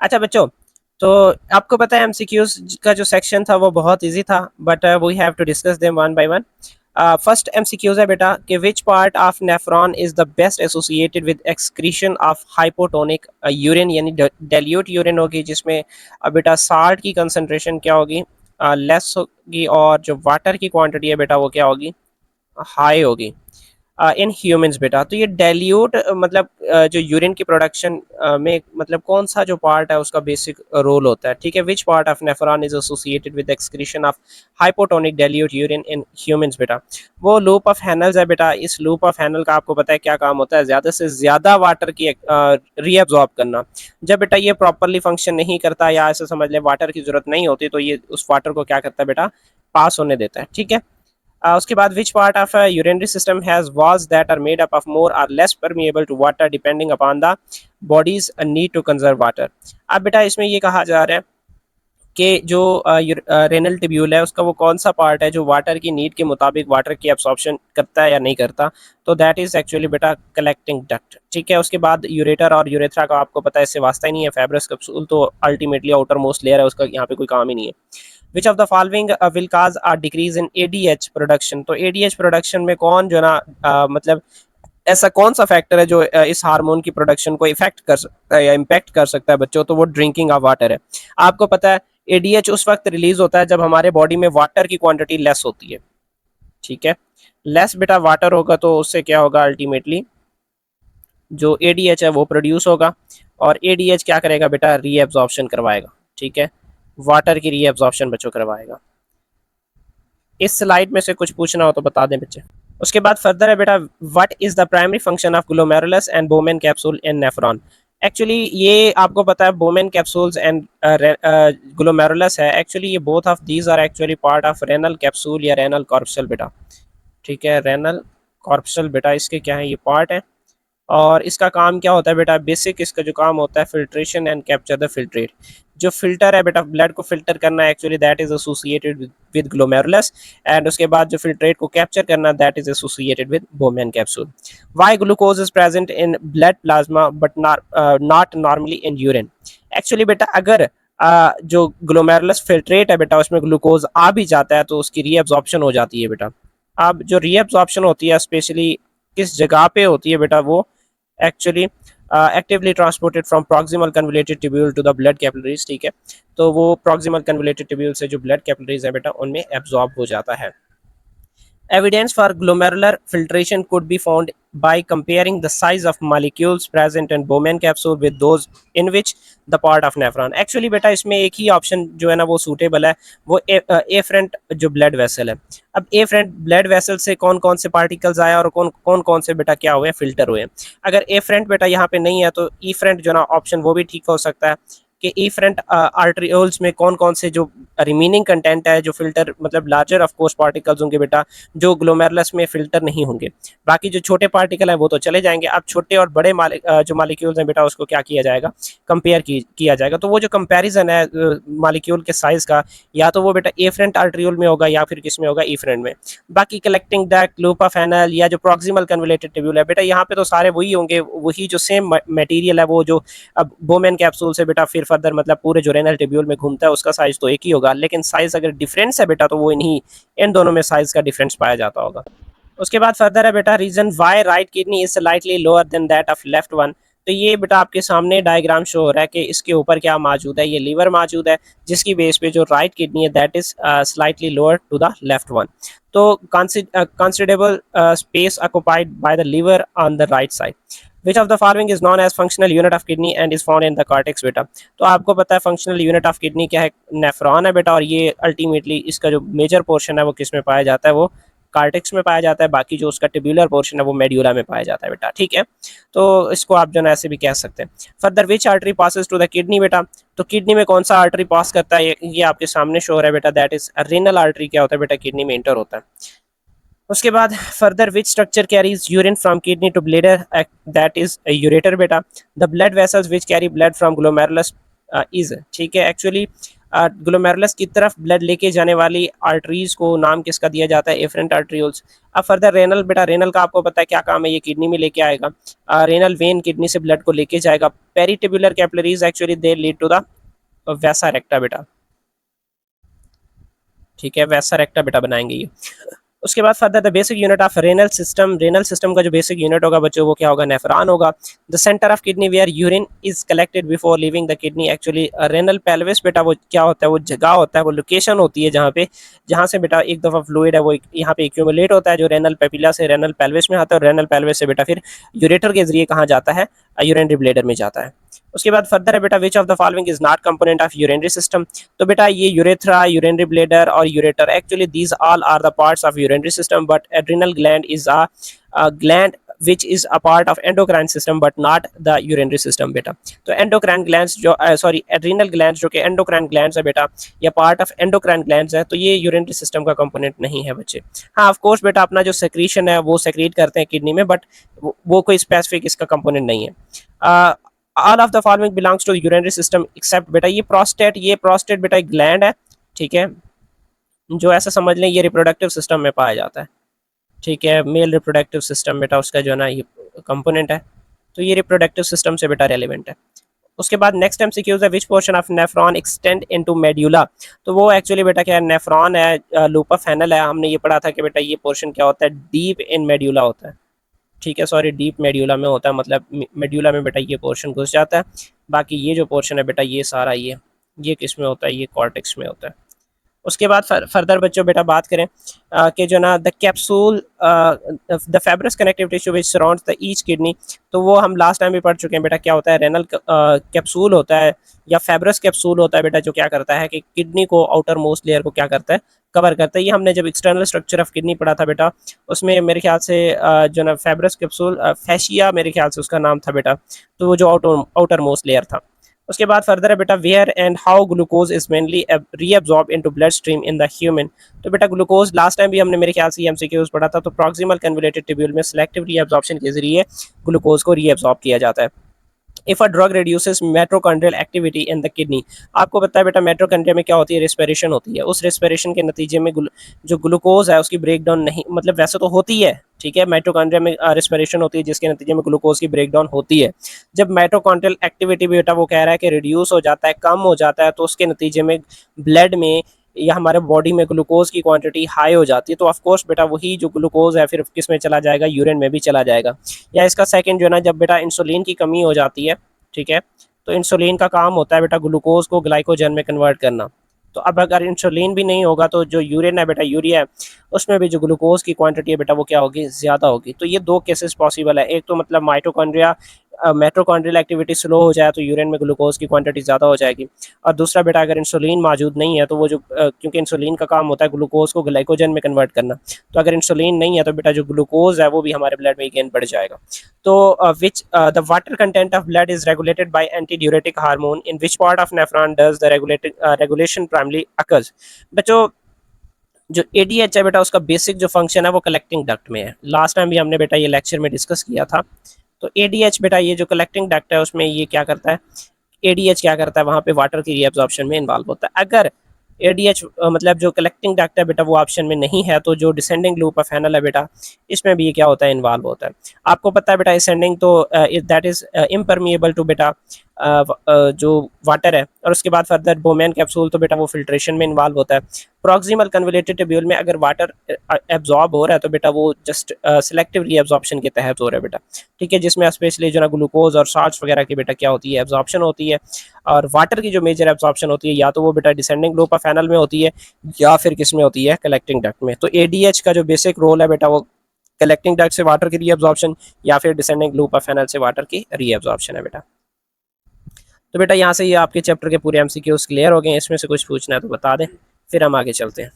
अच्छा बच्चों, तो आपको पता है एमसीक्यूज का जो सेक्शन था वो बहुत इजी था, but we have to discuss them one by one. First MCQs है बेटा कि which part of nephron is the best associated with excretion of hypotonic urine, यानी डेल्यूट यूरिन होगी जिसमें बेटा साल्ट की कंसंट्रेशन क्या होगी, लेस होगी, और जो वाटर की क्वांटिटी है बेटा वो क्या होगी, हाई होगी इन ह्यूमंस बेटा। तो ये डेल्यूट मतलब जो यूरिन की प्रोडक्शन में मतलब कौन सा जो पार्ट है उसका बेसिक रोल होता है, ठीक है। विच part of nephron is associated with excretion of hypotonic dilute urine in humans बेटा? वो लूप ऑफ हैनल्स है बेटा। इस लूप ऑफ हैनल का आपको पता है क्या काम होता है, ज़्यादा से ज़्यादा वाटर की रीअब्जॉर्ब करना। जब बेटा ये प्रॉपरली फंक्शन नहीं करता या ऐसे समझ ले वाटर की जरूरत नहीं होती तो ये उस वाटर को क्या करता है बेटा, पास होने देता है, ठीक है। उसके बाद which part of urinary system has walls that are made up of more or less permeable to water depending upon the body's need to conserve water. अब बेटा इसमें ये कहा जा रहा है कि जो रेनल टिब्यूल है उसका वो कौन सा पार्ट है जो वाटर की नीड के मुताबिक वाटर की एब्सॉर्प्शन करता है या नहीं करता, तो दैट इज एक्चुअली बेटा कलेक्टिंग डक्ट, ठीक है। उसके बाद यूरेटर और यूरेथ्रा का आपको पता है इससे वास्ता ही नहीं है, फाइब्रस कैप्सूल तो अल्टीमेटली आउटर मोस्ट लेयर है, उसका यहाँ पे कोई काम ही नहीं है। Which of the following will cause a decrease in ADH production? तो एडीएच प्रोडक्शन में कौन जो ना मतलब ऐसा कौन सा फैक्टर है जो इस हार्मोन की प्रोडक्शन को इफेक्ट कर सकता है या इम्पैक्ट कर सकता है बच्चों? तो वो ड्रिंकिंग ऑफ वाटर है। आपको पता है एडीएच उस वक्त रिलीज होता है जब हमारे बॉडी में वाटर की क्वांटिटी लेस होती है, ठीक है। लेस बेटा वाटर होगा तो उससे क्या होगा, अल्टीमेटली जो एडीएच है वो प्रोड्यूस होगा, और एडीएच क्या करेगा बेटा, रीएब्जॉर्प्शन करवाएगा, ठीक है। वाटर की रीएब्जॉर्प्शन बच्चों करवाएगा। इस स्लाइड में से कुछ पूछना हो तो बता दें बच्चे। उसके बाद फर्दर है बेटा, what is the primary function of glomerulus and Bowman capsule in nephron? Actually ये आपको पता है बोमेन कैप्सूल्स एंड ग्लोमेरुलस है, एक्चुअली ये both of these are actually part of renal capsule या रेनल कॉर्पसल बेटा, ठीक है। रेनल कॉर्पसल बेटा इसके क्या है, ये पार्ट है। और इसका काम क्या होता है बेटा, बेसिक इसका जो काम होता है filtration and capture the filtrate. जो फिल्टर है बेटा ब्लड को फिल्टर करना, actually that is associated with glomerulus, and उसके बाद जो फिल्ट्रेट को कैप्चर करना that is associated with Bowman capsule. Why glucose is present in blood plasma but not normally in urine? Actually बेटा अगर जो ग्लोमेरुलस फिल्ट्रेट है बेटा उसमें ग्लूकोज आ भी जाता है तो उसकी रीअब्जॉर्प्शन हो जाती है बेटा। अब जो रीअब्जॉर्प्शन होती है स्पेशली किस जगह पे होती है बेटा, वो actually actively transported from proximal convoluted tubule to the blood capillaries, ठीक है। तो वो प्रॉक्सिमल कन्वोल्यूटेड ट्यूब्यूल से जो ब्लड कैपिलरीज है बेटा उनमें एब्जॉर्ब हो जाता है। Evidence for glomerular filtration could be found by comparing the size of molecules present in Bowman capsule with those in which the part of nephron। Actually बेटा इसमें एक ही ऑप्शन जो है ना वो सूटेबल है, वो एफरेंट जो ब्लड वेसल है। अब एफरेंट ब्लड वेसल से कौन कौन से पार्टिकल्स आए और कौन कौन कौन से बेटा क्या हुए, फिल्टर हुए। अगर एफरेंट बेटा यहाँ पे नहीं है तो ईफ्रेंट जो ना ऑप्शन वो भी ठीक हो सकता है कि एफरेंट आर्ट्रियोल्स में कौन कौन से जो रिमेनिंग कंटेंट है जो फिल्टर मतलब लार्जर ऑफ कोर्स पार्टिकल्स होंगे बेटा जो ग्लोमेरुलस में फिल्टर नहीं होंगे। बाकी जो छोटे पार्टिकल है वो तो चले जाएंगे। अब छोटे और बड़े जो मालिक्यूल्स हैं बेटा उसको क्या किया जाएगा, कंपेयर किया जाएगा। तो वो जो कंपैरिजन है मालिक्यूल के साइज का, या तो वो बेटा एफरेंट आर्ट्रियोल में होगा या फिर किस में होगा, ईफ्रेंट में। बाकी collecting duct, loop of Henle या जो प्रॉक्सिमल कन्वोल्यूटेड ट्यूब्यूल है बेटा यहाँ पे तो सारे वही होंगे, वही जो सेम मटेरियल है वो जो अब बोमेन कैप्सूल से बेटा फिर फर्दर मतलब पूरे जो रेनल ट्यूब्यूल में घूमता है उसका साइज तो एक ही होगा, लेकिन साइज अगर डिफरेंस है बेटा तो वो इन्हीं इन दोनों में साइज का डिफरेंस पाया जाता होगा। उसके बाद फर्दर है बेटा, reason why right kidney is slightly lower than that of left one? तो ये बेटा आपके सामने डायग्राम शो हो रहा है कि इसके ऊपर क्या मौजूद है, ये लीवर मौजूद है जिसकी बेस पे जो राइट किडनी है that is slightly lower to the left one. तो considerable space occupied by the liver on the right side. Which of the following is non as functional unit of kidney and is found in the cortex बेटा? तो आपको पता है functional unit of kidney क्या है, nephron है बेटा, और ये अल्टीमेटली इसका जो मेजर पोर्शन है वो किस में पाया जाता है, वो कार्टेक्स में पाया जाता है। बाकी जो उसका टिब्यूलर पोर्शन है वो मेड्यूला में पाया जाता है बेटा, ठीक है। तो इसको आप जो है ऐसे भी कह सकते हैं। Further which artery passes to the kidney बेटा? तो किडनी में कौन सा आर्टरी पास करता है, ये आपके सामने शो हो रहा है बेटा, दैट इज रेनल आर्टरी क्या होता है बेटा, किडनी में इंटर होता है। उसके बाद further which structure carries urine from kidney to bladder, that is ureter बेटा। The blood vessels which carry blood from glomerulus is, ठीक है। एक्चुअली ग्लोमेरुलस की तरफ ब्लड लेके जाने वाली आर्टरीज को नाम किसका दिया जाता है? Efferent arterioles. अब फर्दर रेनल, बेटा रेनल का आपको पता है क्या काम है, ये किडनी में लेके आएगा। रेनल वेन किडनी से ब्लड को लेके जाएगा। Peritubular capillaries actually they lead to the vasa recta बेटा, ठीक है, वैसा रेक्टा बेटा बनाएंगे ये। उसके बाद further the basic unit of renal system, renal system का जो बेसिक यूनिट होगा बच्चों वो क्या होगा? नेफ्रॉन होगा। The centre of kidney where urine is collected before leaving the kidney, actually renal pelvis बेटा वो क्या होता है? वो जगह होता है, वो लोकेशन होती है जहाँ से बेटा एक दफ़ा फ्लूइड है वो यहाँ पे एक्यूमुलेट होता है, जो रेनल पेपिला से रेनल पेल्विस में आता है, और रेनल पेल्विस से बेटा फिर यूरेटर के जरिए कहाँ जाता है? यूरिनरी ब्लैडर में जाता है। उसके बाद फर्दर है बेटा which of the following is not component of urinary system, तो बेटा ये यूरेथ्रा, यूरिनरी ब्लैडर और ureter actually these all are the parts of urinary system, but adrenal gland is a gland which is a part of endocrine system but not the urinary system बेटा। तो endocrine glands जो sorry adrenal glands जो कि endocrine glands है बेटा, या part of endocrine glands है, तो ये यूरिनरी सिस्टम का कंपोनेंट नहीं है बच्चे। हाँ ऑफ कोर्स बेटा अपना जो सेक्रीशन है वो सेक्रीट करते हैं किडनी में, बट वो कोई स्पेसिफिक इसका कंपोनेंट नहीं है। All of the following belongs to urinary system except बेटा ये प्रोस्टेट, ये प्रोस्टेट बेटा एक ग्लैंड है, ठीक है, जो ऐसा समझ लें ये रिप्रोडक्टिव सिस्टम में पाया जाता है, ठीक है, मेल रिप्रोडक्टिव सिस्टम बेटा उसका जो है ना ये कंपोनेंट है, तो ये रिप्रोडक्टिव सिस्टम से बेटा रेलिवेंट है। उसके बाद नेक्स्ट एमसीक्यूज है which portion of nephron extend into medulla, तो वो एक्चुअली बेटा क्या है? नेफ्रॉन है, लूपा फैनल है, हमने ये पढ़ा था कि बेटा ये पोर्शन क्या होता है? डीप इन मेड्यूला होता है, ठीक है, सॉरी डीप मेड्यूला में होता है, मतलब मेड्यूला में बेटा ये पोर्शन घुस जाता है। बाकी ये जो पोर्शन है बेटा ये सारा ये किस में होता है? ये कॉर्टेक्स में होता है। उसके बाद फर्दर बच्चों बेटा बात करें कि जो ना the capsule the fibrous connective tissue which surrounds the each kidney, तो वो हम लास्ट टाइम भी पढ़ चुके हैं बेटा, क्या होता है? रेनल कैप्सूल होता है या फाइब्रस कैप्सूल होता है बेटा, जो क्या करता है कि किडनी को आउटर मोस्ट लेयर को क्या करता है? कवर करता है। ये हमने जब एक्सटर्नल स्ट्रक्चर ऑफ किडनी पढ़ा था बेटा, उसमें मेरे ख्याल से जो ना फाइब्रस कैप्सूल फैशिया मेरे ख्याल से उसका नाम था बेटा, तो वो जो आउटर मोस्ट लेयर था। उसके बाद फर्दर है बेटा where and how glucose is mainly reabsorb into blood stream in the human, तो बेटा ग्लूकोज लास्ट टाइम भी हमने मेरे ख्याल से एमसीक्यूज पढ़ा था, तो प्रॉक्सिमल कन्वोल्यूटेड ट्यूब्यूल में सिलेक्टिव रीअब्सॉर्प्शन के जरिए ग्लूकोज को रीअब्सॉर्ब किया जाता है। If a drug reduces mitochondrial activity in the kidney, आपको पता है बेटा माइटोकॉन्ड्रिया में क्या होती है? रेस्पिरेशन होती है, उस रेस्पिरेशन के नतीजे में जो ग्लूकोज है उसकी ब्रेक डाउन नहीं, मतलब वैसे तो होती है, ठीक है, माइटोकॉन्ड्रिया में रेस्पिरेशन होती है जिसके नतीजे में ग्लूकोज की ब्रेक डाउन होती है। जब माइटोकॉन्ड्रियल एक्टिविटी बेटा वो कह रहा है कि रिड्यूस हो जाता है, कम हो जाता है, तो उसके नतीजे में ब्लड में या हमारे बॉडी में ग्लूकोज की क्वांटिटी हाई हो जाती है, तो ऑफ कोर्स बेटा वही जो ग्लूकोज है फिर किस में चला जाएगा? यूरिन में भी चला जाएगा। या इसका सेकंड जो है ना, जब बेटा इंसुलिन की कमी हो जाती है, ठीक है, तो इंसुलिन का काम होता है बेटा ग्लूकोज को ग्लाइकोजन में कन्वर्ट करना, तो अब अगर इंसुलिन भी नहीं होगा तो जो यूरिन है बेटा, यूरिया है, उसमें भी जो ग्लूकोज की क्वांटिटी है बेटा वो क्या होगी? ज़्यादा होगी। तो ये दो केसेस पॉसिबल है, एक तो मतलब माइटोकॉन्ड्रिया माइटोकॉन्ड्रियल एक्टिविटी स्लो हो जाए तो यूरिन में ग्लूकोज की क्वांटिटी ज़्यादा हो जाएगी, और दूसरा बेटा अगर इंसुलिन मौजूद नहीं है तो वो जो क्योंकि इंसुलिन का काम होता है ग्लूकोज को ग्लाइकोजन में कन्वर्ट करना, तो अगर इंसुलिन नहीं है तो बेटा जो ग्लूकोज है वो भी हमारे ब्लड में गेन बढ़ जाएगा। तो which the water content of blood is regulated by anti diuretic hormone in which part of nephron does the regulation primary occurs, बच्चों जो एडीएच है बेटा उसका बेसिक जो फंक्शन है वो कलेक्टिंग डक्ट में है, लास्ट टाइम भी हमने बेटा ये लेक्चर में डिस्कस किया था। तो एडीएच बेटा ये जो कलेक्टिंग डक्ट है उसमें ये क्या करता है? एडीएच क्या करता है? वहाँ पे वाटर की रीअब्जॉर्प्शन में इन्वॉल्व होता है। अगर एडीएच मतलब जो कलेक्टिंग डक्ट है बेटा वो ऑप्शन में नहीं है, तो जो डिसेंडिंग लूप ऑफ फैनल है बेटा इसमें भी ये क्या होता है? इन्वॉल्व होता है। आपको पता है बेटा असेंडिंग तो दैट इज इम्परमिएबल टू बेटा जो वाटर है, और उसके बाद फर्दर बोमेन कैप्सूल तो बेटा वो फिल्ट्रेशन में इन्वॉल्व होता है। प्रॉक्सिमल कन्वोल्यूटेड ट्यूब्यूल में अगर वाटर एब्जॉर्ब हो रहा है तो बेटा वो जस्ट सिलेक्टिव रीअब्जॉर्प्शन के तहत हो रहा है बेटा, ठीक है, जिसमें स्पेशली जो ना ग्लूकोज और साल्ट्स वगैरह की बेटा क्या होती है? एब्जॉर्प्शन होती है। और वाटर की जो मेजर एब्जॉर्प्शन होती है या तो वो बेटा डिसेंडिंग लूप ऑफ फैनल में होती है या फिर किस में होती है? कलेक्टिंग डक्ट में। तो एडीएच का जो बेसिक रोल है बेटा वो कलेक्टिंग डक्ट से वाटर की रीअब्जॉर्प्शन या फिर डिसेंडिंग लूप ऑफ फैनल से वाटर की रीअब्जॉर्प्शन है बेटा। तो बेटा यहाँ से ये आपके चैप्टर के पूरे एमसीक्यूज क्लियर हो गए, इसमें से कुछ पूछना है तो बता दें, फिर हम आगे चलते हैं।